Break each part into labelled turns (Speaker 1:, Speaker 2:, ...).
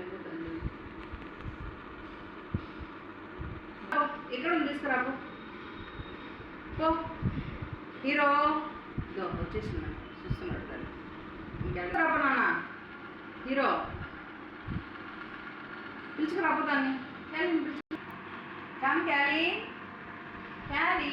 Speaker 1: అయిపోతుంది. ఎక్కడ ఉంది తీసుకురాబు. పో హీరో వచ్చేసినాడు, చూస్తున్నాడు దాన్ని. ఇంకెళ్ళరాబు నాన్న. హీరో పిలుచుకురాబు దాన్ని. క్యారీ కామ్ క్యారీ క్యారీ.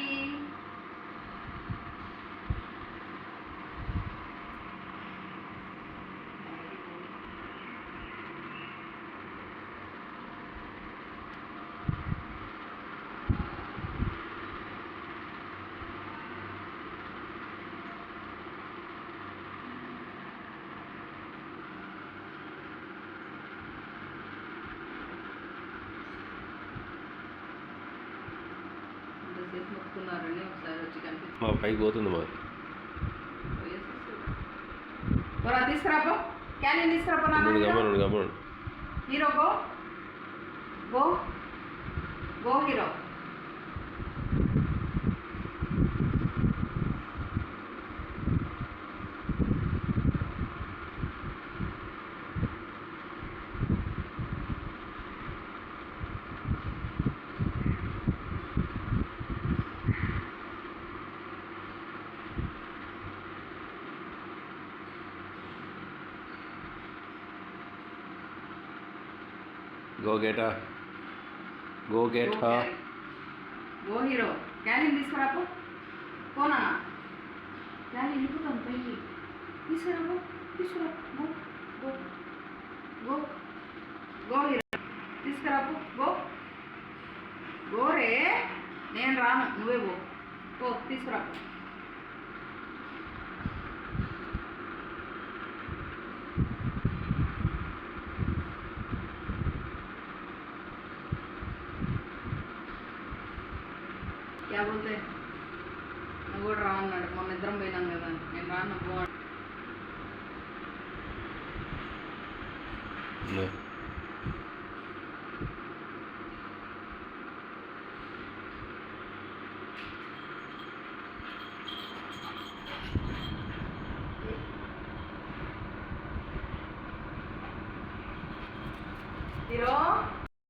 Speaker 1: ఎంతసేపు మొక్కున్నారని ఒకసారి వచ్చి కనిపిస్తుంది.
Speaker 2: మా పైకి పోతుంది మా
Speaker 1: బరా తీసుకురాపో. క్యాలీని తీసుకురాపో
Speaker 2: గమనండి
Speaker 1: నాన్న.
Speaker 2: గమనండి.
Speaker 1: Hero go go go hero.
Speaker 2: Go get go get
Speaker 1: go hero. క్యాలీని తీసుకురాపో. పోనా క్యాలీ వెళ్ళిపోతాం పైకి. తీసుకురాపో తీసుకురా. Go go go go hero. తీసుకురాపో. గో గోరే. నేను రాను, నువ్వే పో తీసుకురాపో. क्या बोलते నువ్వు కూడా రా అన్నాడు. మొన్న ఇద్దరం పోయినాం కదా. నేను రాను పో. హీరో